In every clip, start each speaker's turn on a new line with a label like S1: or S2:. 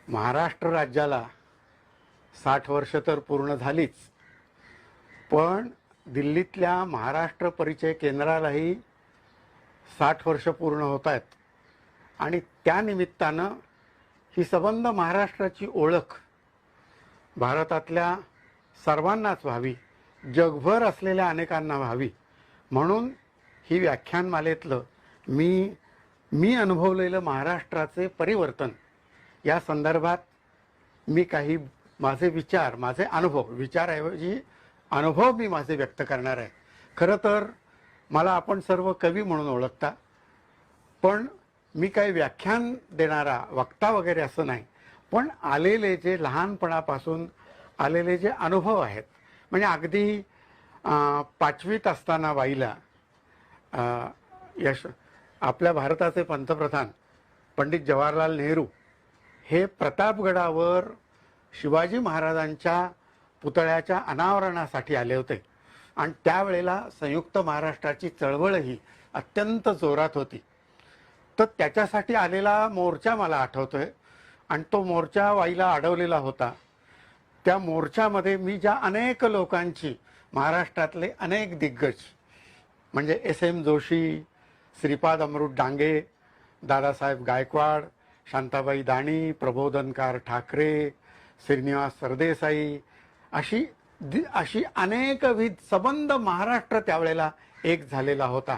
S1: महाराष्ट्र राज्याला 60 वर्ष तर पूर्ण झालीच, पण दिल्लीतल्या महाराष्ट्र परिचय केंद्रालाही 60 वर्ष पूर्ण होत आहेत. आणि त्या निमित्तानं ही सबंध महाराष्ट्राची ओळख भारतातल्या सर्वांनाच व्हावी, जगभर असलेल्या अनेकांना व्हावी, म्हणून ही व्याख्यानमालेतलं मी अनुभवलेलं महाराष्ट्राचे परिवर्तन या संदर्भात मी काही माझे विचार, माझे अनुभव, विचाराऐवजी अनुभव मी माझे व्यक्त करणार आहे. खरं तर मला आपण सर्व कवी म्हणून ओळखता, पण मी काही व्याख्यान देणारा वक्ता वगैरे असं नाही, पण आलेले जे लहानपणापासून आलेले जे अनुभव आहेत, म्हणजे अगदी 5वीत असताना बाईला आपल्या भारताचे पंतप्रधान पंडित जवाहरलाल नेहरू हे प्रतापगडावर शिवाजी महाराजांच्या पुतळ्याच्या अनावरणासाठी आले होते. आणि त्यावेळेला संयुक्त महाराष्ट्राची चळवळही अत्यंत जोरात होती. तर त्याच्यासाठी आलेला मोर्चा मला आठवतोय, आणि तो मोर्चा वाईला अडवलेला होता. त्या मोर्चामध्ये मी ज्या अनेक लोकांची, महाराष्ट्रातले अनेक दिग्गज म्हणजे एस.एम. जोशी, श्रीपाद अमृत डांगे, दादासाहेब गायकवाड, शांताबाई दाणी, प्रबोधनकार ठाकरे, श्रीनिवास सरदेसाई, अशी अनेकविध सबंध महाराष्ट्र त्यावेळेला एक झालेला होता.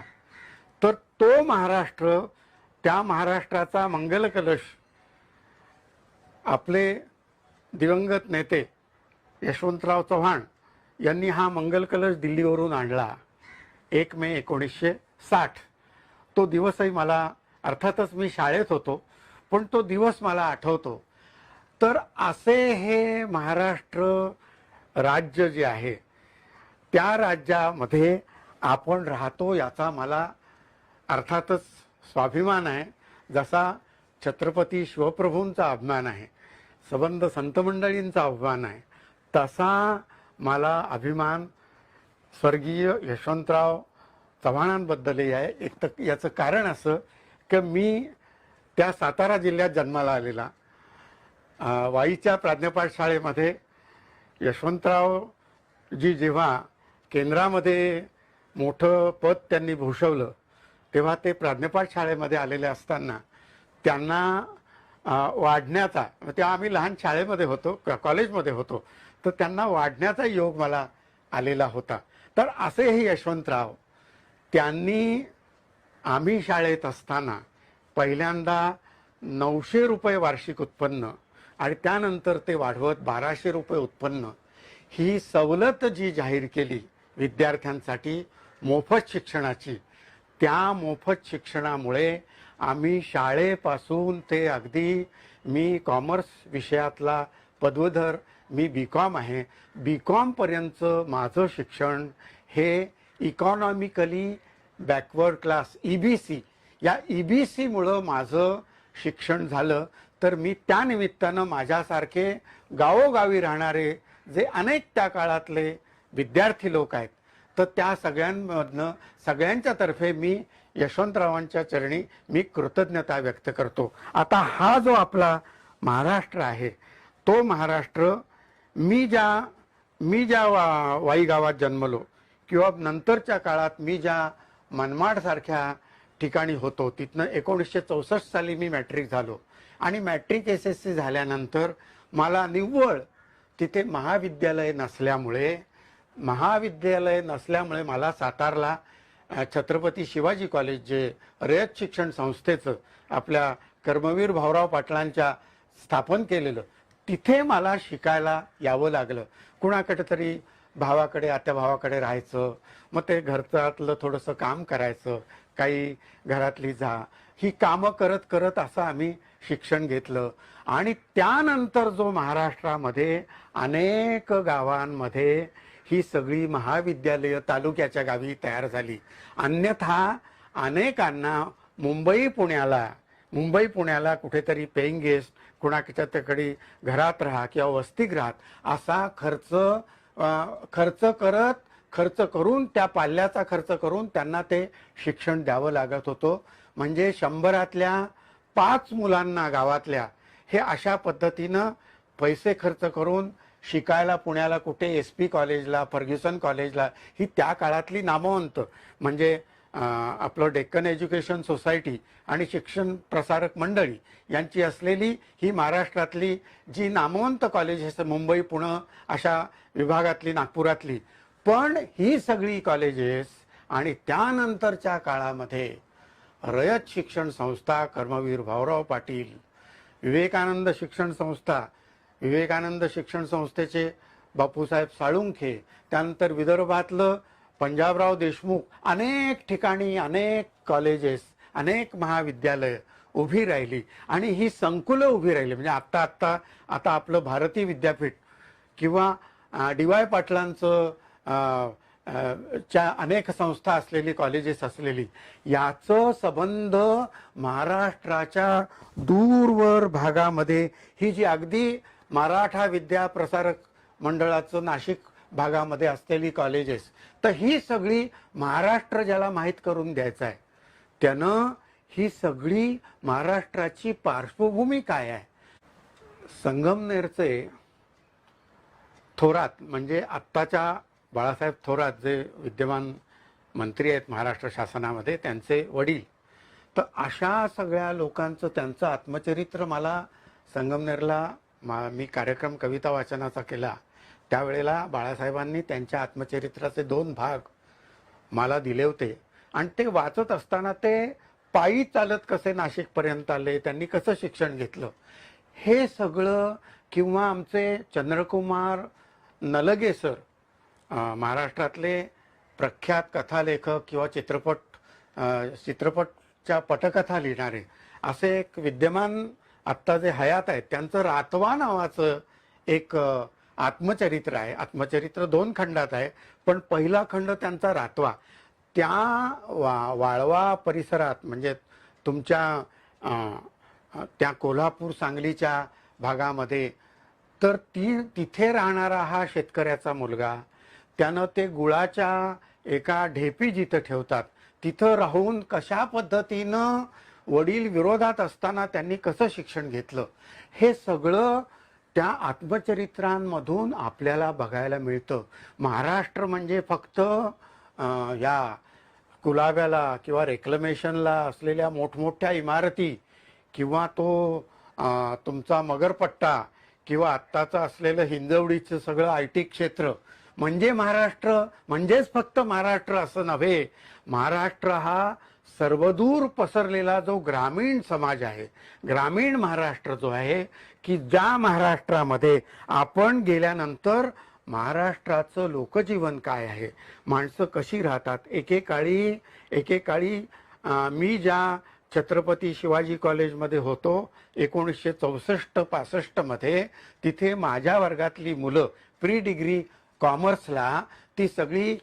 S1: तर तो महाराष्ट्र, त्या महाराष्ट्राचा मंगल कलश आपले दिवंगत नेते यशवंतराव चव्हाण यांनी हा मंगल कलश दिल्लीवरून आणला 1 मे 1960. तो दिवसही मला, अर्थातच मी शाळेत होतो, पण तो दिवस मला आठवतो. तर असे हे महाराष्ट्र राज्य जे आहे, त्या राज्यामध्ये आपण राहतो याचा मला अर्थातच स्वाभिमान आहे. जसा छत्रपती शिवप्रभूंचा अभिमान आहे, सबंध संत मंडळींचा अभिमान आहे, तसा मला अभिमान स्वर्गीय यशवंतराव चव्हाणांबद्दलही आहे. एक तर याचं कारण असं की मी त्या सातारा जिल्ह्यात जन्माला आलेला, वाईच्या प्राज्ञपाठ शाळेमध्ये यशवंतरावजी जेव्हा केंद्रामध्ये मोठं पद त्यांनी भूषवलं, तेव्हा ते प्राज्ञपाठ शाळेमध्ये आलेले असताना त्यांना वाढण्याचा, तेव्हा आम्ही लहान शाळेमध्ये होतो, कॉलेजमध्ये होतो, तर त्यांना वाढण्याचा योग मला आलेला होता. तर असे हे यशवंतराव, त्यांनी आम्ही शाळेत असताना पहिल्यांदा 900 रुपये वार्षिक उत्पन्न आणि त्यानंतर ते वाढवत 1200 रुपये उत्पन्न ही सवलत जी जाहीर केली विद्यार्थ्यांसाठी मोफत शिक्षणाची, त्या मोफत शिक्षणामुळे आम्ही शाळेपासून ते अगदी, मी कॉमर्स विषयातला पदवीधर, मी बी.कॉम आहे, बी.कॉमपर्यंतचं माझं शिक्षण हे इकॉनॉमिकली बॅकवर्ड क्लास EBC, या EBCमुळं माझं शिक्षण झालं. तर मी त्या निमित्तानं माझ्यासारखे गावोगावी राहणारे जे अनेक त्या काळातले विद्यार्थी लोक आहेत, तर त्या सगळ्यांमधनं, सगळ्यांच्यातर्फे मी यशवंतरावांच्या चरणी मी कृतज्ञता व्यक्त करतो. आता हा जो आपला महाराष्ट्र आहे, तो महाराष्ट्र मी ज्या वाई गावात जन्मलो, किंवा नंतरच्या काळात मी ज्या मनमाडसारख्या ठिकाणी होतो, तिथनं 1964 साली मी मॅट्रिक झालो. आणि मॅट्रिक SSC झाल्यानंतर मला निव्वळ तिथे महाविद्यालय नसल्यामुळे मला सातारला छत्रपती शिवाजी कॉलेज, जे रयत शिक्षण संस्थेचं आपल्या कर्मवीर भाऊराव पाटलांच्या स्थापन केलेलं, तिथे मला शिकायला यावं लागलं. कुणाकडे तरी भावाकडे, आत्या भावाकडे राहायचं, मग ते घरच्यातलं थोडंसं काम करायचं, काही घरातली ही कामं करत करत असं आम्ही शिक्षण घेतलं. आणि त्यानंतर जो महाराष्ट्रामध्ये अनेक गावांमध्ये ही सगळी महाविद्यालयं तालुक्याच्या गावी तयार झाली. अन्यथा अनेकांना मुंबई पुण्याला कुठेतरी पेईंग गेस्ट, कुणाच्या तकडे घरात राहा किंवा वसतिगृहात असा खर्च करून त्या पाल्याचा खर्च करून त्यांना ते शिक्षण द्यावं लागत होतं. म्हणजे 100तल्या 5 मुलांना गावातल्या हे अशा पद्धतीनं पैसे खर्च करून शिकायला पुण्याला कुठे SP कॉलेजला, फर्ग्युसन कॉलेजला, ही त्या काळातली नामवंत म्हणजे आपलं डेक्कन एज्युकेशन सोसायटी आणि शिक्षण प्रसारक मंडळी यांची असलेली ही महाराष्ट्रातली जी नामवंत कॉलेजेस, मुंबई, पुणे अशा विभागातली, नागपुरातली, पण ही सगळी कॉलेजेस आणि त्यानंतरच्या काळामध्ये रयत शिक्षण संस्था, कर्मवीर भाऊराव पाटील, विवेकानंद शिक्षण संस्था, विवेकानंद शिक्षण संस्थेचे बापूसाहेब साळुंखे, त्यानंतर विदर्भातलं पंजाबराव देशमुख, अनेक ठिकाणी अनेक कॉलेजेस, अनेक महाविद्यालय उभी राहिली आणि ही संकुलं उभी राहिली. म्हणजे आता आपलं भारती विद्यापीठ किंवा DY पाटलांचं च्या अनेक संस्था असलेली, कॉलेजेस असलेली, याचं संबंध महाराष्ट्राच्या दूरवर भागामध्ये ही जी अगदी मराठा विद्या प्रसारक मंडळाचं नाशिक भागामध्ये असलेली कॉलेजेस, तर ही सगळी महाराष्ट्र ज्याला माहीत करून द्यायचं आहे त्यानं ही सगळी महाराष्ट्राची पार्श्वभूमी काय आहे. संगमनेरचे थोरात म्हणजे आत्ताच्या बाळासाहेब थोरात जे विद्यमान मंत्री आहेत महाराष्ट्र शासनामध्ये, त्यांचे वडील, तर अशा सगळ्या लोकांचं त्यांचं आत्मचरित्र मला संगमनेरला मी कार्यक्रम कविता वाचनाचा केला त्यावेळेला बाळासाहेबांनी त्यांच्या आत्मचरित्राचे 2 भाग मला दिले होते आणि ते वाचत असताना ते पायी चालत कसे नाशिकपर्यंत आले, त्यांनी कसं शिक्षण घेतलं, हे सगळं, किंवा आमचे चंद्रकुमार नलगे सर, महाराष्ट्रातले प्रख्यात कथालेखक किंवा चित्रपटच्या पटकथा लिहिणारे असे एक विद्यमान आत्ता जे हयात आहेत, त्यांचं रातवा नावाचं एक आत्मचरित्र आहे. आत्मचरित्र 2 खंडात आहे, पण पहिला खंड त्यांचा रातवा. त्या वाळवा परिसरात म्हणजे तुमच्या त्या कोल्हापूर सांगलीच्या भागामध्ये, तर तिथे राहणारा हा शेतकऱ्याचा मुलगा, त्यानं ते गुळाच्या एका ढेपी जिथं ठेवतात तिथं राहून कशा पद्धतीनं वडील विरोधात असताना त्यांनी कसं शिक्षण घेतलं, हे सगळं त्या आत्मचरित्रांमधून आपल्याला बघायला मिळतं. महाराष्ट्र म्हणजे फक्त या कुलाब्याला किंवा रेक्लेमेशनला असलेल्या मोठमोठ्या इमारती किंवा तो तुमचा मगरपट्टा किंवा आत्ताचं असलेलं हिंजवडीचं सगळं IT क्षेत्र म्हणजे महाराष्ट्र, म्हणजेच फक्त महाराष्ट्र असं नव्हे. महाराष्ट्र हा सर्वदूर पसरलेला जो ग्रामीण समाज आहे, ग्रामीण महाराष्ट्र जो आहे, की ज्या महाराष्ट्रामध्ये आपण गेल्यानंतर महाराष्ट्राचं लोकजीवन काय आहे, माणसं कशी राहतात. एकेकाळी मी ज्या छत्रपती शिवाजी कॉलेजमध्ये होतो 1964-65 मध्ये, तिथे माझ्या वर्गातली मुलं प्री डिग्री कॉमर्सला ती सगळी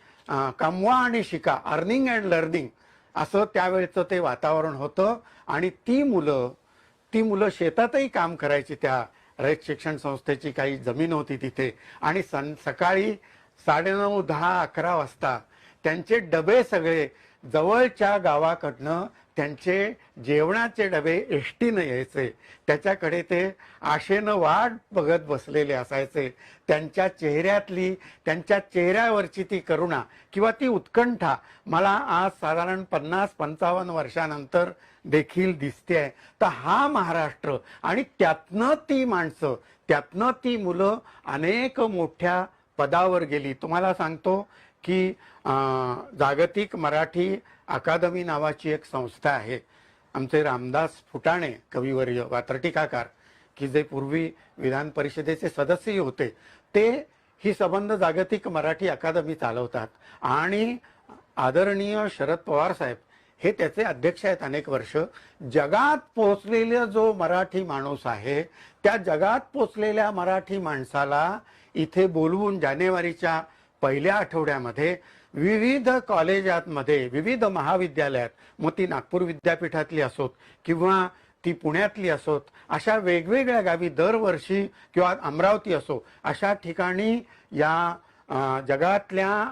S1: कमवा आणि शिका, अर्निंग अँड लर्निंग असं त्यावेळेचं ते वातावरण होतं. आणि ती मुलं शेतातही काम करायची. त्या रयत शिक्षण संस्थेची काही जमीन होती तिथे, आणि सकाळी 9:30, 10, 11 वाजता त्यांचे डबे सगळे जवळच्या गावाकडनं त्यांचे जेवणाचे डबे एसटीनं यायचे. त्याच्याकडे ते आशेनं वाट बघत बसलेले असायचे. त्यांच्या चेहऱ्यावरची ती करुणा किंवा ती उत्कंठा मला आज साधारण 50-55 वर्षानंतर देखील दिसते. तर हा महाराष्ट्र, आणि त्यातनं ती माणसं, त्यातनं ती मुलं अनेक मोठ्या पदावर गेली. तुम्हाला सांगतो की जागतिक मराठी अकादमी नावाची एक संस्था आहे. आमचे रामदास फुटाणे कविवर्य, वात्रटिकाकार, की जे पूर्वी विधान परिषदेचे सदस्यही होते, ते ही संबंध जागतिक मराठी अकादमी चालवतात. आणि आदरणीय शरद पवार साहेब हे त्याचे अध्यक्ष आहेत अनेक वर्ष. जगात पोचलेला जो मराठी माणूस आहे, त्या जगात पोचलेल्या मराठी माणसाला इथे बोलवून जानेवारीच्या पहिल्या आठवड्यामध्ये विविध कॉलेजांमध्ये, विविध महाविद्यालयात, मग ती नागपूर विद्यापीठातली असोत किंवा ती पुण्यातली असोत, अशा वेगवेगळ्या गावी दरवर्षी, किंवा अमरावती असो, अशा ठिकाणी या जगातल्या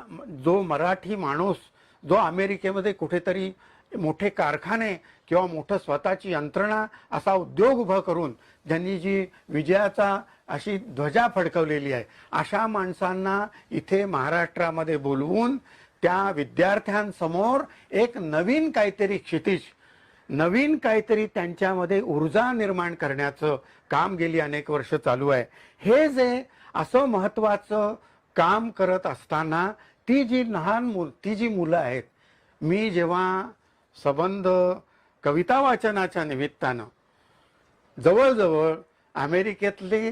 S1: जो मराठी माणूस जो अमेरिकेमध्ये कुठेतरी मोठे कारखाने किंवा मोठं स्वतःची यंत्रणा असा उद्योग उभा करून ज्यांनी जी विजयाचा अशी ध्वजा फडकवलेली आहे, अशा माणसांना इथे महाराष्ट्रामध्ये बोलवून त्या विद्यार्थ्यांसमोर एक नवीन काहीतरी क्षितिज, नवीन काहीतरी त्यांच्यामध्ये ऊर्जा निर्माण करण्याचं काम गेली अनेक वर्ष चालू आहे. हे जे असं महत्त्वाचं काम करत असताना ती जी मुलं आहेत, मी जेव्हा संबंध कविता वाचनाच्या निमित्तानं जवळजवळ अमेरिकेतली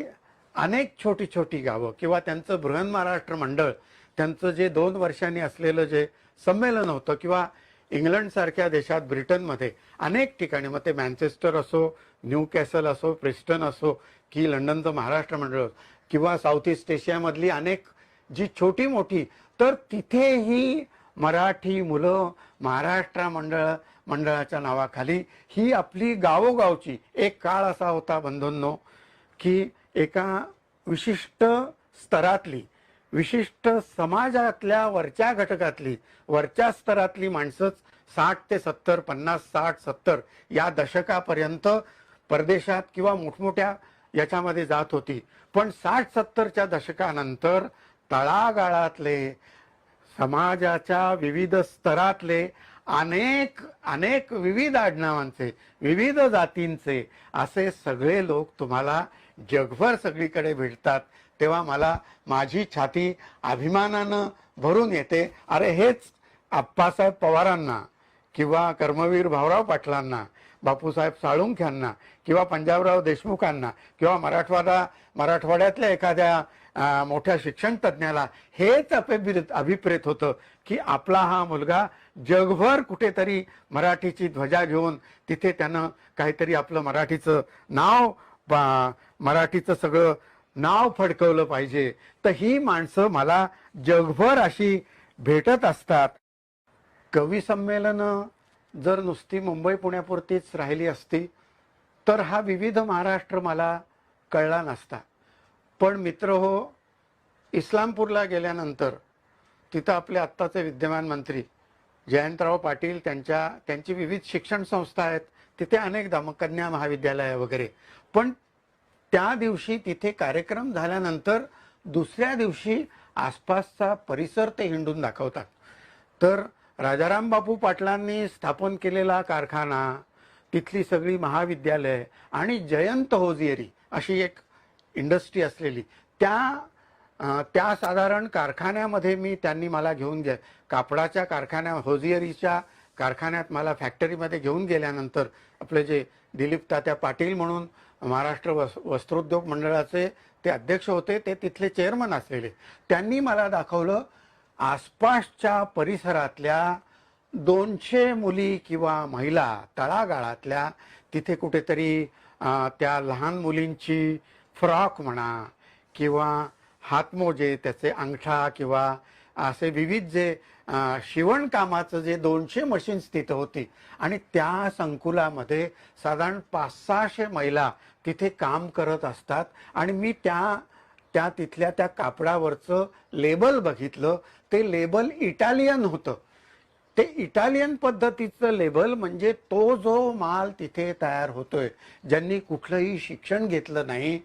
S1: अनेक छोटी छोटी गावं किंवा त्यांचं बृहन महाराष्ट्र मंडळ, त्यांचं जे 2 वर्षांनी असलेलं जे संमेलन होतं, किंवा इंग्लंडसारख्या देशात, ब्रिटनमध्ये अनेक ठिकाणी, मग ते मँचेस्टर असो, न्यू कॅसल असो, प्रिस्टन असो, की लंडनचं महाराष्ट्र मंडळ, किंवा साऊथ ईस्ट एशियामधली अनेक जी छोटी मोठी, तर तिथेही मराठी मुलं महाराष्ट्र मंडळाच्या नावाखाली ही आपली गावोगावची, एक काळ असा होता बंधूंनो की एका विशिष्ट स्तरातली, विशिष्ट समाजातल्या वरच्या घटकातली, वरच्या स्तरातली माणसंच 60 ते 70, 50, 60, 70 या दशकापर्यंत परदेशात किंवा मोठमोठ्या याच्यामध्ये जात होती. पण 60-70च्या दशकानंतर तळागाळातले, समाजाच्या विविध स्तरातले अनेक विविध आडनावांचे, विविध जातींचे असे सगळे लोक तुम्हाला जगभर सगळीकडे भेटतात. तेव्हा मला माझी छाती अभिमानानं भरून येते. अरे हेच आप्पासाहेब पवारांना किंवा कर्मवीर भाऊराव पाटलांना, बापूसाहेब साळुंख्यांना किंवा पंजाबराव देशमुखांना किंवा मराठवाड्यातल्या एखाद्या मोठ्या शिक्षण तज्ज्ञाला हेच अभिप्रेत होतं की आपला हा मुलगा जगभर कुठेतरी मराठीची ध्वजा घेऊन तिथे त्यानं काहीतरी आपलं मराठीचं सगळं नाव फडकवलं पाहिजे. तर ही माणसं मला जगभर अशी भेटत असतात. कवी संमेलनं जर नुसती मुंबई पुण्यापुरतीच राहिली असती तर हा विविध महाराष्ट्र मला कळला नसता. पण मित्र हो, इस्लामपूरला गेल्यानंतर तिथं आपले आत्ताचे विद्यमान मंत्री जयंतराव पाटील त्यांची विविध शिक्षण संस्था आहेत, तिथे अनेकदा मग कन्या महाविद्यालय वगैरे. पण त्या दिवशी तिथे कार्यक्रम झाल्यानंतर दुसऱ्या दिवशी आसपासचा परिसर ते हिंडून दाखवतात. तर राजाराम बापू पाटलांनी स्थापन केलेला कारखाना, तिथली सगळी महाविद्यालय आणि जयंत होजियरी अशी एक इंडस्ट्री असलेली त्या साधारण कारखान्यामध्ये त्यांनी मला घेऊन कापडाच्या होजियरीच्या कारखान्यात मला फॅक्टरीमध्ये घेऊन गेल्यानंतर आपले जे दिलीप तात्या पाटील म्हणून महाराष्ट्र वस्त्रोद्योग मंडळाचे ते अध्यक्ष होते, ते तिथले चेअरमन असलेले, त्यांनी मला दाखवलं आसपासच्या परिसरातल्या 200 मुली किंवा महिला तळागाळातल्या, तिथे कुठेतरी त्या लहान मुलींची फ्रॉक म्हणा किंवा हातमोजे, त्याचे अंगठा किंवा असे विविध जे शिवणकामाचं जे 200 मशीन्स तिथं होती आणि त्या संकुलामध्ये साधारण 500-600 महिला तिथे काम करत असतात. आणि मी त्या तिथल्या त्या कापडावरचं लेबल बघितलं. ते लेबल इटालियन होतं. ते इटालियन पद्धतीचं लेबल म्हणजे तो जो माल तिथे तयार होतोय, ज्यांनी कुठलंही शिक्षण घेतलं नाही,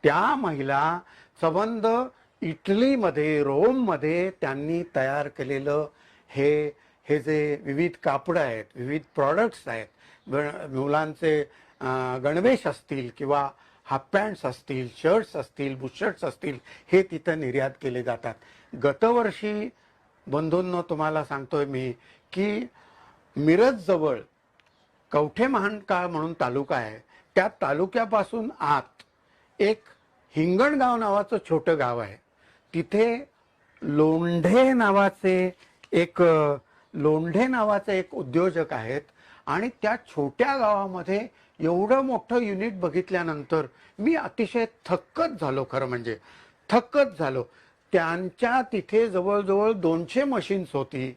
S1: त्या महिला संबंध इटलीमध्ये, रोममध्ये त्यांनी तयार केलेलं हे जे विविध कापड आहेत, विविध प्रॉडक्ट्स आहेत, मुलांचे गणवेश असतील किंवा हाफ पॅन्ट्स असतील, शर्ट्स असतील, बुशर्ट्स असतील, हे तिथं निर्यात केले जातात. गतवर्षी बंधूंनो तुम्हाला सांगतोय मी की मिरजजवळ कवठे महांकाळ म्हणून तालुका आहे, त्या तालुक्यापासून आत एक हिंगणगाव नावाचं छोटं गाव आहे. तिथे लोंढे नावाचे एक उद्योजक आहेत आणि त्या छोट्या गावामध्ये एवढं मोठं युनिट बघितल्यानंतर मी अतिशय थक्कच झालो. खरं म्हणजे थक्कच झालो. त्यांच्या तिथे जवळजवळ 200 मशीन्स होती,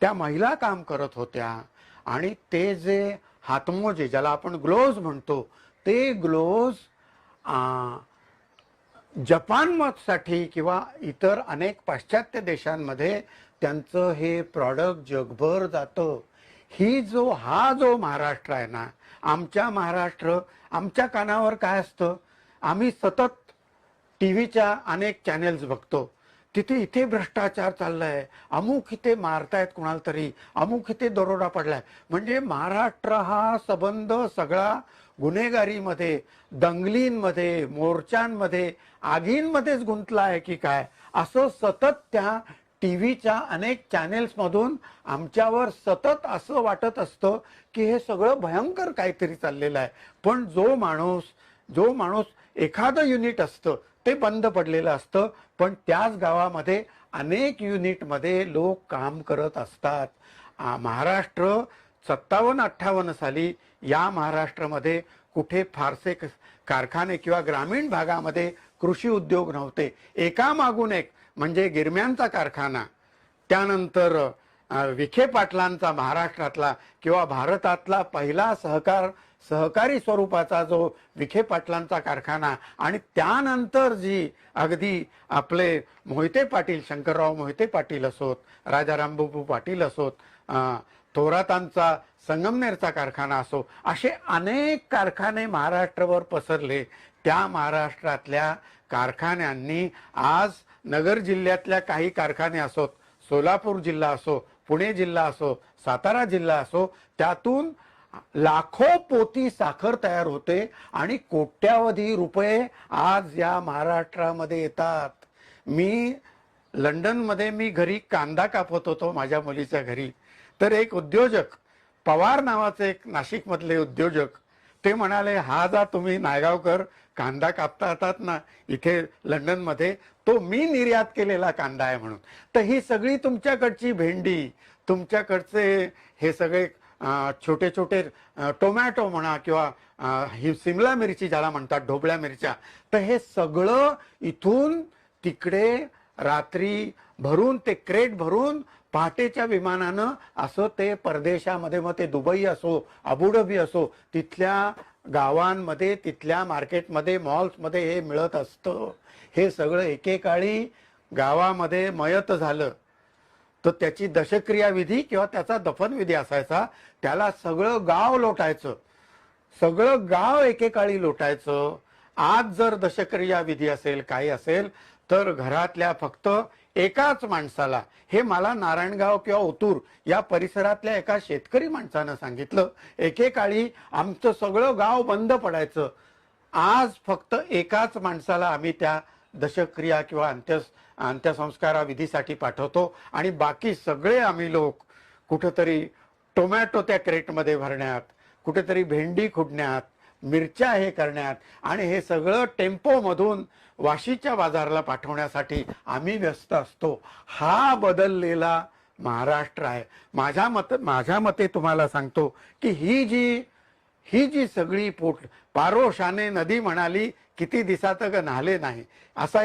S1: त्या महिला काम करत होत्या आणि ते जे हातमोजे, ज्याला आपण ग्लोव्ज म्हणतो, ते ग्लोव्ज जपानसाठी किंवा इतर अनेक पाश्चात्य देशांमध्ये त्यांचं हे प्रॉडक्ट जगभर जातं. हा जो महाराष्ट्र आहे ना, आमच्या महाराष्ट्र, आमच्या कानावर काय असतं, आम्ही सतत टीव्हीच्या अनेक चॅनेल्स बघतो, तिथे इथे भ्रष्टाचार चाललाय, अमुक इथे मारतायत कुणाला तरी, अमुक इथे दरोडा पडलाय. म्हणजे महाराष्ट्र हा संबंध सगळा गुन्हेगारीमध्ये, दंगलींमध्ये, मोर्चांमध्ये, आगींमध्येच गुंतला आहे की काय, असं सतत त्या टीव्हीच्या अनेक चॅनेल्समधून आमच्यावर सतत असं वाटत असतं की हे सगळं भयंकर काहीतरी चाललेलं आहे. पण जो माणूस एखादं युनिट असतं ते बंद पडलेलं असतं, पण त्याच गावामध्ये अनेक युनिटमध्ये लोक काम करत असतात. महाराष्ट्र 57-58 साली या महाराष्ट्रामध्ये कुठे फारसे कारखाने किंवा ग्रामीण भागामध्ये कृषी उद्योग नव्हते. एकामागून एक, म्हणजे गिरम्यांचा कारखाना, त्यानंतर विखे पाटलांचा महाराष्ट्रातला किंवा भारतातला पहिला सहकारी स्वरूपाचा जो विखे पाटलांचा कारखाना, आणि त्यानंतर जी अगदी आपले मोहिते पाटील, शंकरराव मोहिते पाटील असोत, राजा रामबापू पाटील असोत, थोरातांचा संगमनेरचा कारखाना असो, असे अनेक कारखाने महाराष्ट्रावर पसरले. त्या महाराष्ट्रातल्या कारखान्यांनी आज नगर जिल्ह्यातल्या काही कारखाने असोत, सोलापूर जिल्हा असो, पुणे जिल्हा असो, सातारा जिल्हा असो, त्यातून लाखो पोती साखर तयार होते आणि कोट्यावधी रुपये आज या महाराष्ट्रामध्ये येतात. मी लंडनमध्ये मी घरी कांदा कापत होतो माझ्या मुलीच्या घरी, तर एक उद्योजक, पवार नावाचे एक नाशिकमधले उद्योजक, ते म्हणाले, हा जा तुम्ही नायगावकर कांदा कापता येतात ना इथे लंडनमध्ये, तो मी निर्यात केलेला कांदा आहे म्हणून. तर ही सगळी तुमच्याकडची भेंडी, तुमच्याकडचे हे सगळे छोटे छोटे टोमॅटो म्हणा किंवा ही सिमला मिरची ज्याला म्हणतात, ढोबळ्या मिरच्या, तर हे सगळं इथून तिकडे रात्री भरून, ते क्रेट भरून पहाटेच्या विमानानं असं ते परदेशामध्ये, मग ते दुबई असो, अबुधाबी असो, तिथल्या गावांमध्ये, तिथल्या मार्केटमध्ये, मॉल्समध्ये हे मिळत असतं. हे सगळं एकेकाळी गावामध्ये मयत झालं तर त्याची दशक्रिया विधी किंवा त्याचा दफनविधी असायचा, त्याला सगळं गाव लोटायचं, सगळं गाव एकेकाळी लोटायचं. आज जर दशक्रिया विधी असेल, काही असेल, तर घरातल्या फक्त एकाच माणसाला, हे मला नारायणगाव किंवा ओतूर या परिसरातल्या एका शेतकरी माणसानं सांगितलं, एकेकाळी आमचं सगळं गाव बंद पडायचं, आज फक्त एकाच माणसाला आम्ही त्या दशक्रिया किंवा अंत्यसंस्कार विधीसाठी पाठवतो आणि बाकी सगळे आम्ही लोक कुठेतरी टोमॅटो त्या क्रेटमध्ये भरण्यात, कुठेतरी भेंडी खुडण्यात, मिरच्या हे करण्यात, आणि हे सगळं टेम्पोमधून वाशीच्या बाजाराला पाठवण्यासाठी आम्ही व्यस्त असतो. हा बदललेला महाराष्ट्र आहे. माझ्या मते तुम्हाला सांगतो की ही जी सगळी पारोशाने नदी म्हणाली, किती दिसात ग नाले नाही, असा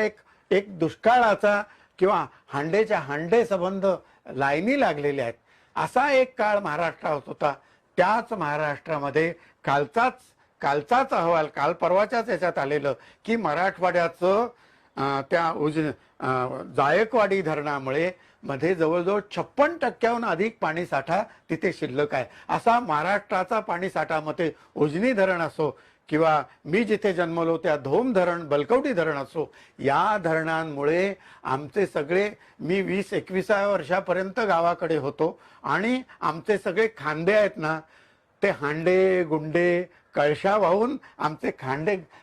S1: एक दुष्काळाचा किंवा हांडे संबंध लाईनी लागलेले आहेत, असा एक काळ महाराष्ट्रात होता. त्याच महाराष्ट्रामध्ये कालचाच अहवाल, काल परवाच्याच याच्यात आलेलं की मराठवाड्याचं त्या जायकवाडी धरणामुळे मध्ये जवळजवळ 56% अधिक पाणीसाठा तिथे शिल्लक आहे. असा महाराष्ट्राचा पाणीसाठा, मग ते उजनी धरण असो किंवा मी जिथे जन्मलो त्या धोम धरण, बलकवडी धरण असो, या धरणांमुळे आमचे सगळे, मी 20-21व्या वर्षापर्यंत गावाकडे होतो आणि आमचे सगळे खांदे आहेत ना, ते हांडे गुंडे कळशा वाहून आमचे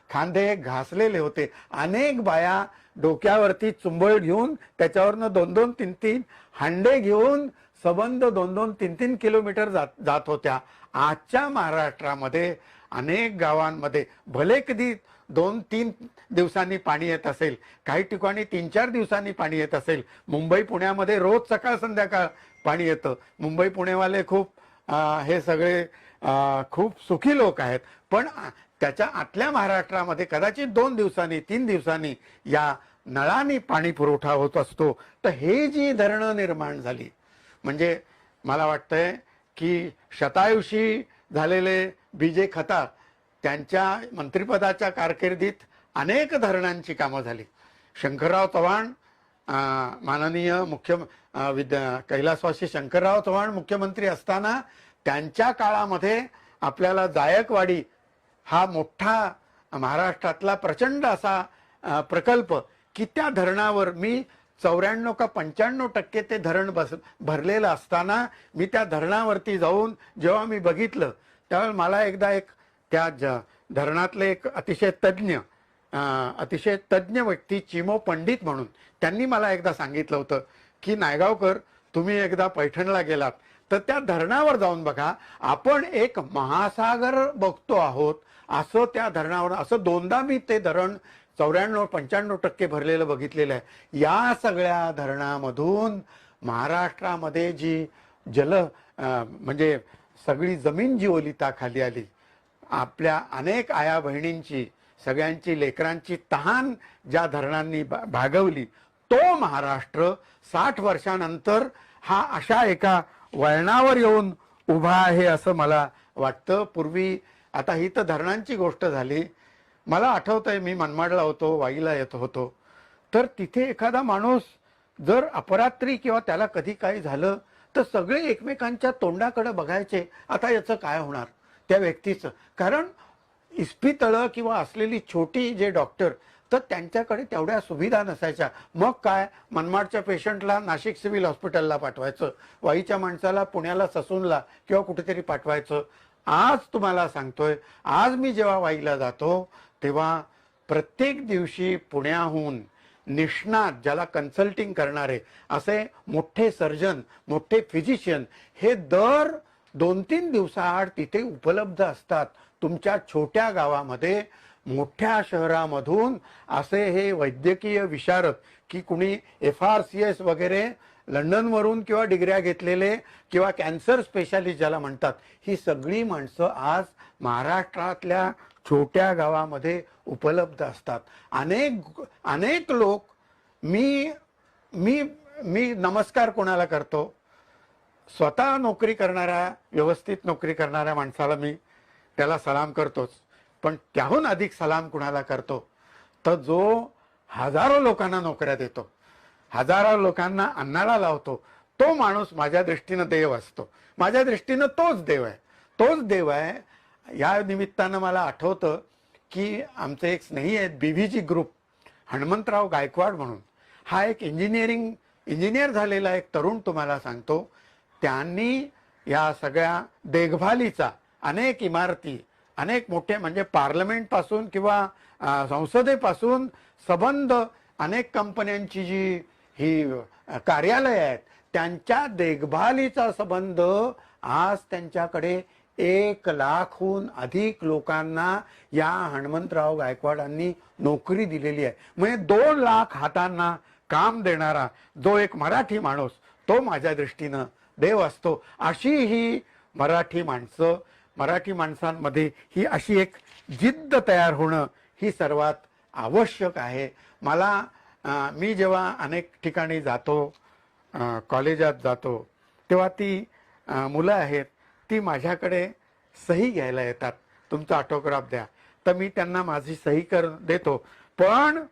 S1: खांदे घासलेले होते. अनेक बाया डोक्यावरती चुंबळ घेऊन त्याच्यावरनं 2-2, 3-3 हांडे घेऊन संबंध 2-2, 3-3 किलोमीटर जात होत्या. आजच्या महाराष्ट्रामध्ये अनेक गावांमध्ये भले कधी 2-3 दिवसांनी पाणी येत असेल, काही ठिकाणी 3-4 दिवसांनी पाणी येत असेल. मुंबई पुण्यामध्ये रोज सकाळ संध्याकाळ पाणी येतं. मुंबई पुणेवाले खूप हे सगळे खूप सुखी लोक आहेत, पण त्याच्या आतल्या महाराष्ट्रामध्ये कदाचित 2 दिवसांनी 3 दिवसांनी या नळाने पाणी पुरवठा होत असतो. तर हे जी धरणं निर्माण झाली, म्हणजे मला वाटतंय की शतायुषी झालेले BJ खताळ त्यांच्या मंत्रिपदाच्या कारकिर्दीत अनेक धरणांची कामं झाली. शंकरराव चव्हाण, माननीय कैलासवासी शंकरराव चव्हाण मुख्यमंत्री असताना त्यांच्या काळामध्ये आपल्याला जायकवाडी हा मोठा महाराष्ट्रातला प्रचंड असा प्रकल्प, की त्या धरणावर मी 94 का 95% ते धरण भरलेलं असताना मी त्या धरणावरती जाऊन जेव्हा मी बघितलं, त्यावेळेला मला एकदा एक त्या धरणातले एक अतिशय तज्ज्ञ व्यक्ती चिमो पंडित म्हणून, त्यांनी मला एकदा सांगितलं होतं की नायगावकर, तुम्ही एकदा पैठणला गेलात तर त्या धरणावर जाऊन बघा, आपण एक महासागर बघतो आहोत असं त्या धरणावर, असं दोनदा मी ते धरण 94-95% भरलेलं बघितलेलं आहे. या सगळ्या धरणामधून महाराष्ट्रामध्ये जी म्हणजे सगळी जमीन जी ओलिताखाली आली, आपल्या अनेक आया बहिणींची, सगळ्यांची लेकरांची तहान ज्या धरणांनी भागवली, तो महाराष्ट्र 60 वर्षानंतर हा अशा एका वळणावर येऊन उभा आहे असं मला वाटतं. पूर्वी, आता ही तर धरणांची गोष्ट झाली, मला आठवतंय मी मनमाडला होतो, वाईला येत होतो, तर तिथे एखादा माणूस जर अपरात्री किंवा त्याला कधी काही झालं तर सगळे एकमेकांच्या तोंडाकडे बघायचे, आता याचं काय होणार त्या व्यक्तीचं. कारण इस्पितळं किंवा असलेली छोटी जे डॉक्टर, तर त्यांच्याकडे तेवढ्या सुविधा नसायच्या. मग काय, मनमाडच्या पेशंटला नाशिक सिव्हिल हॉस्पिटलला पाठवायचं, वाईच्या माणसाला पुण्याला ससूनला किंवा कुठेतरी पाठवायचं. आज तुम्हाला सांगतोय, आज मी जेव्हा वाईला जातो तेव्हा प्रत्येक दिवशी पुण्याहून निष्णात, ज्याला कन्सल्टिंग करणारे असे मोठे सर्जन, मोठे फिजिशियन हे दर 2-3 दिवसाआड तिथे उपलब्ध असतात. तुमच्या छोट्या गावामध्ये, मोठ्या शहरामधून असे हे वैद्यकीय विशारद, की कुणी FRCS वगैरे लंडनवरून किंवा डिग्र्या घेतलेले किंवा कॅन्सर स्पेशालिस्ट ज्याला म्हणतात, ही सगळी माणसं आज महाराष्ट्रातल्या छोट्या गावामध्ये उपलब्ध असतात. अनेक लोक, मी मी मी नमस्कार कोणाला करतो, स्वतः नोकरी करणाऱ्या, व्यवस्थित नोकरी करणाऱ्या माणसाला मी त्याला सलाम करतोच, पण त्याहून अधिक सलाम कुणाला करतो, तर जो हजारो लोकांना नोकऱ्या देतो, हजारो लोकांना अन्नाला लावतो, तो माणूस माझ्या दृष्टीनं देव असतो. माझ्या दृष्टीनं तोच देव आहे, तोच देव आहे. या निमित्तानं मला आठवतं की आमचे एक स्नेही आहेत, BVG ग्रुप, हनुमंतराव गायकवाड म्हणून, हा एक इंजिनियर झालेला एक तरुण तुम्हाला सांगतो. त्यांनी या सगळ्या देखभालीचा अनेक इमारती, अनेक मोठे, म्हणजे पार्लमेंटपासून किंवा संसदेपासून संबंध, अनेक कंपन्यांची जी ही कार्यालय आहेत त्यांच्या देखभालीचा संबंध आज त्यांच्याकडे 1 लाखहून अधिक लोकांना या हनुमंतराव गायकवाडांनी नोकरी दिलेली आहे. म्हणजे 2 लाख हातांना काम देणारा जो एक मराठी माणूस, तो माझ्या दृष्टीनं देव असतो. अशी ही मराठी माणसं, मराठी माणसांमध्ये ही अशी एक जिद्द तयार होणं ही सर्वात आवश्यक आहे. मी जेव्हा अनेक ठिकाणी जातो, कॉलेजात जातो, तेव्हा ती मुलं आहेत, ती माझ्याकडे सही घ्यायला येतात, तुमचा ऑटोग्राफ द्या, तर मी त्यांना माझी सही देतो. पण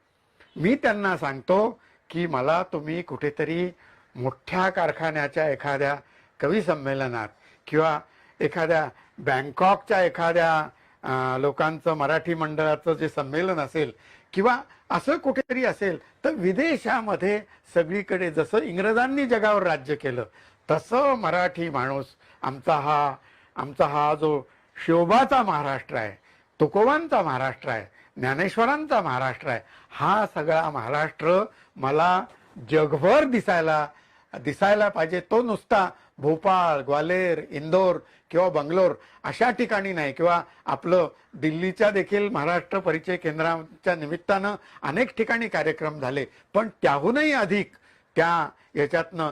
S1: मी त्यांना सांगतो की मला तुम्ही कुठेतरी मोठ्या कारखान्याच्या एखाद्या कवी संमेलनात किंवा एखाद्या बँकॉकच्या एखाद्या लोकांचं मराठी मंडळाचं जे संमेलन असेल किंवा असं कुठेतरी असेल, तर विदेशामध्ये सगळीकडे जसं इंग्रजांनी जगावर राज्य केलं तसं मराठी माणूस, आमचा हा जो शिवबाचा महाराष्ट्र आहे, तुकोबांचा महाराष्ट्र आहे, ज्ञानेश्वरांचा महाराष्ट्र आहे, हा सगळा महाराष्ट्र मला जगभर दिसायला पाहिजे. तो नुसता भोपाळ, ग्वालेर, इंदोर किंवा बंगलोर अशा ठिकाणी नाही, किंवा आपलं दिल्लीच्या देखील महाराष्ट्र परिचय केंद्राच्या निमित्तानं अनेक ठिकाणी कार्यक्रम झाले, पण त्याहूनही अधिक त्या याच्यातनं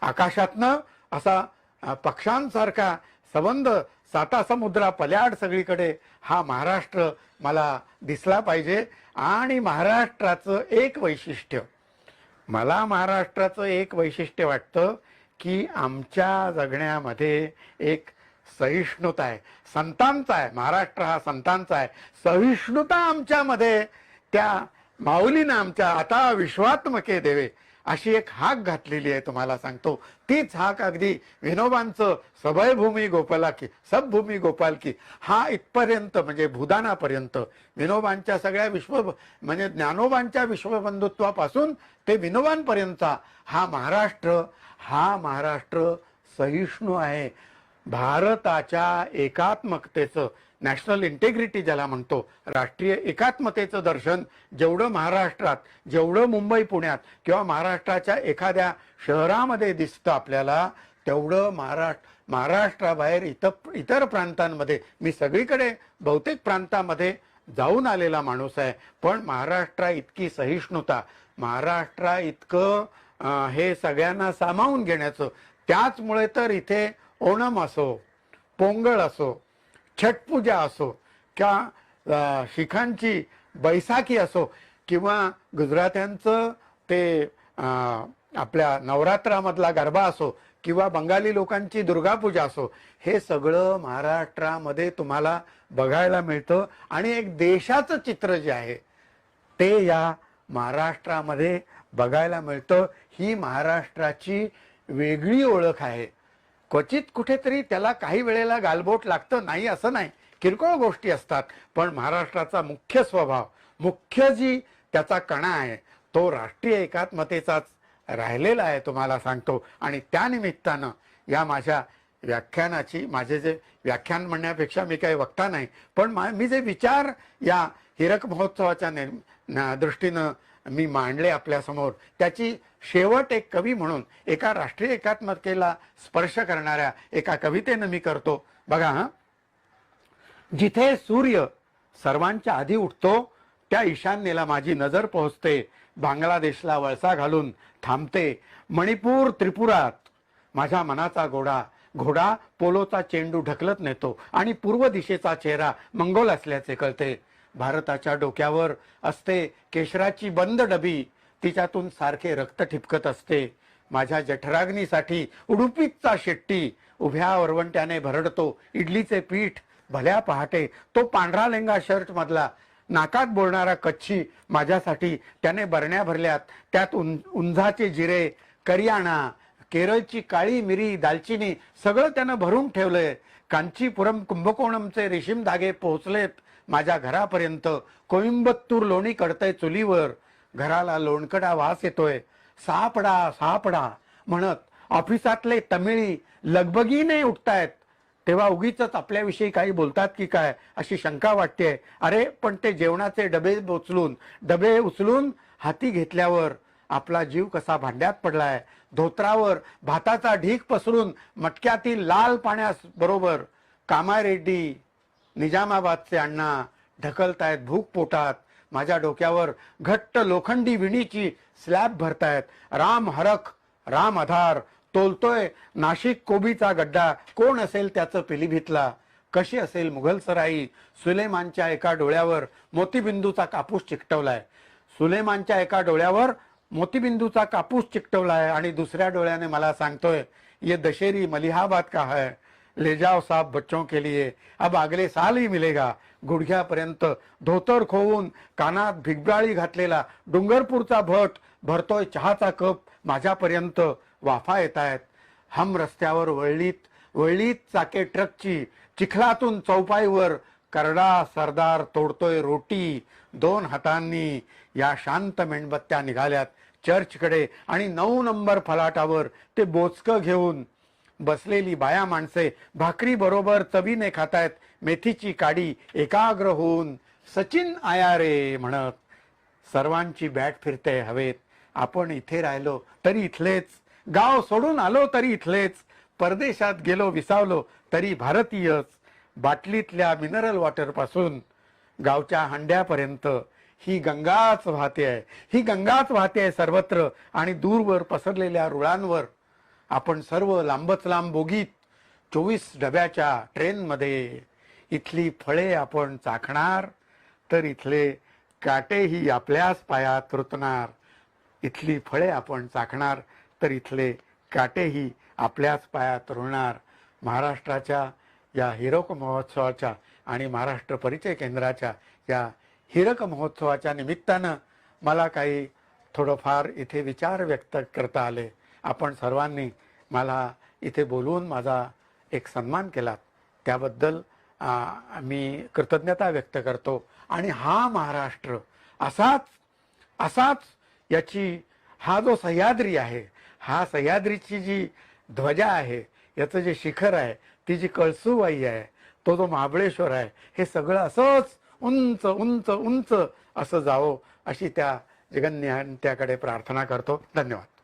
S1: आकाशातनं असा पक्ष्यांसारखा संबंध, साता समुद्रा पल्याड सगळीकडे हा महाराष्ट्र मला दिसला पाहिजे. आणि महाराष्ट्राचं एक वैशिष्ट्य, मला महाराष्ट्राचं एक वैशिष्ट्य वाटतं की आमच्या जगण्यामध्ये एक सहिष्णुता आहे, संतांचा आहे. महाराष्ट्र हा संतांचा आहे. सहिष्णुता आमच्यामध्ये, त्या माऊलीनं आमच्या आता विश्वात्मके देवे अशी एक हाक घातलेली आहे. तुम्हाला सांगतो, तीच हाक अगदी विनोबांचं सभयभूमी गोपाला की सबभूमी गोपाल की हा इथपर्यंत म्हणजे भूदानापर्यंत विनोबांच्या सगळ्या म्हणजे ज्ञानोबांच्या विश्वबंधुत्वापासून ते विनोबांपर्यंतचा हा महाराष्ट्र सहिष्णू आहे. भारताच्या एकात्मकतेचं, नॅशनल इंटेग्रिटी ज्याला म्हणतो, राष्ट्रीय एकात्मतेचं दर्शन जेवढं महाराष्ट्रात, जेवढं मुंबई पुण्यात किंवा महाराष्ट्राच्या एखाद्या शहरामध्ये दिसतं आपल्याला, तेवढं महाराष्ट्राबाहेर इतर प्रांतांमध्ये, मी सगळीकडे बहुतेक प्रांतामध्ये जाऊन आलेला माणूस आहे, पण महाराष्ट्रा इतकी सहिष्णुता, महाराष्ट्रा इतकं हे सगळ्यांना सामावून घेण्याचं, त्याचमुळे तर इथे ओणम असो, पोंगळ असो, छटपूजा असो, किंवा शिखांची बैसाखी असो, किंवा गुजरात्यांचं ते आपल्या नवरात्रामधला गरबा असो, किंवा बंगाली लोकांची दुर्गापूजा असो, हे सगळं महाराष्ट्रामध्ये तुम्हाला बघायला मिळतं. आणि एक देशाचं चित्र जे आहे ते या महाराष्ट्रामध्ये बघायला मिळतं. ही महाराष्ट्राची वेगळी ओळख आहे. क्वचित कुठेतरी त्याला काही वेळेला गालबोट लागतं, नाही असं नाही, किरकोळ गोष्टी असतात, पण महाराष्ट्राचा मुख्य स्वभाव, मुख्य जी त्याचा कणा आहे तो राष्ट्रीय एकात्मतेचाच राहिलेला आहे, तुम्हाला सांगतो. आणि त्यानिमित्तानं या माझ्या व्याख्यानाची, माझे जे व्याख्यान म्हणण्यापेक्षा मी काही वक्ता नाही, पण मी जे विचार या हीरक महोत्सवाच्या दृष्टीनं मी मांडले आपल्यासमोर, त्याची शेवट एक कवी म्हणून एका राष्ट्रीय एकात्मतेला स्पर्श करणाऱ्या एका कवितेनं मी करतो. बघा हा, जिथे सूर्य सर्वांच्या आधी उठतो त्या ईशान्येला माझी नजर पोहोचते, बांगलादेशला वळसा घालून थांबते, मणिपूर त्रिपुरात माझ्या मनाचा घोडा पोलोचा चेंडू ढकलत नेतो आणि पूर्व दिशेचा चेहरा मंगोल असल्याचे कळते. भारताच्या डोक्यावर असते केशराची बंद डबी, तिच्यातून सारखे रक्त ठिपकत असते. माझ्या जठराग्नीसाठी उडुपीचा शेट्टी उभ्या वरवंट्याने भरडतो इडलीचे पीठ. भल्या पहाटे तो पांढरा लेंगा शर्ट मधला नाकात बोलणारा कच्छी माझ्यासाठी त्याने बरण्या भरल्यात. त्यात उंझाचे जिरे, करियाणा, केरळची काळी मिरी, दालचिनी सगळं त्यानं भरून ठेवलंय. कांचीपुरम कुंभकोणमचे रेशीम धागे पोहोचलेत माझ्या घरापर्यंत. कोइंबत्तूर लोणी कडतय चुलीवर, घराला लोणकडा वास येतोय. सापडा सापडा म्हणत ऑफिसातले तमिळी लगबगीने उठतायत, तेव्हा उगीच आपल्याविषयी काही बोलतात की काय अशी शंका वाटते. अरे पण ते जेवणाचे डबे उचलून हाती घेतल्यावर आपला जीव कसा भांड्यात पडलाय. धोत्रावर भाताचा ढीक पसरून मटक्यातील लाल पाण्यास बरोबर कामारेड्डी निजामाबादचे अण्णा ढकलतायत भूक पोटात. माझ्या डोक्यावर घट्ट लोखंडी विणीची स्लॅब भरतायत. राम हरख राम आधार तोलतोय नाशिक कोबीचा गड्डा. कोण असेल त्याचं पिलीभीतला, कशी असेल मुघलसराई. सुलेमानच्या एका डोळ्यावर मोतीबिंदूचा कापूस चिकटवलाय. सुलेमानच्या एका डोळ्यावर मोतीबिंदूचा कापूस चिकटवलाय आणि दुसऱ्या डोळ्याने मला सांगतोय, ये दशेरी मलिहाबाद का है, ले जाओ साहब बच्चों के लिए, अब अगले साल ही मिलेगा. गुडघ्यापर्यंत धोतर खोवून कानात भिगबाळी घातलेला डुंगरपूरचा भट भरतोय चहाचा कप माझ्यापर्यंत. वाफा येत आहेत. हम रस्त्यावर वळलीत चाके ट्रकची. चिखलातून चौपाईवर करडा सरदार तोडतोय रोटी. 2 हातांनी या शांत मेणबत्त्या निघाल्यात चर्चकडे आणि 9 नंबर फलाटावर ते बोचकं घेऊन बसलेली बाया माणसे भाकरी बरोबर चवीने खातायत मेथीची काडी एकाग्र होऊन. सचिन आया रे म्हणत सर्वांची बॅट फिरते हवेत. आपण इथे राहिलो तरी इथलेच, गाव सोडून आलो तरी इथलेच, परदेशात गेलो विसावलो तरी भारतीयच. बाटलीतल्या मिनरल वॉटर पासून गावच्या हंड्यापर्यंत ही गंगाच वाहते आहे, ही गंगाच वाहते आहे सर्वत्र. आणि दूरवर पसरलेल्या रुळांवर आपण सर्व लांबच लांब बोगीत 24 डब्याच्या ट्रेनमध्ये. इथली फळे आपण चाखणार तर इथले काटेही आपल्याच पायात रुतणार. इथली फळे आपण चाखणार तर इथले काटेही आपल्याच पायात रुळणार. महाराष्ट्राच्या या हीरक महोत्सवाच्या आणि महाराष्ट्र परिचय केंद्राच्या या हीरक महोत्सवाच्या निमित्तानं मला काही थोडंफार इथे विचार व्यक्त करता आले. आपण सर्वांनी मला इथे बोलवून माझा एक सन्मान केला, त्याबद्दल मी कृतज्ञता व्यक्त करतो. आणि हा महाराष्ट्र असाच याची, हा जो सह्याद्री आहे, हा सह्याद्रीची जी ध्वजा आहे, याचं जे शिखर आहे, ती जी कळसूबाई आहे, तो जो महाबळेश्वर आहे, हे सगळं असंच उंच उंच उंच असं जावो, अशी त्या जगन्यंत्याकडे प्रार्थना करतो. धन्यवाद.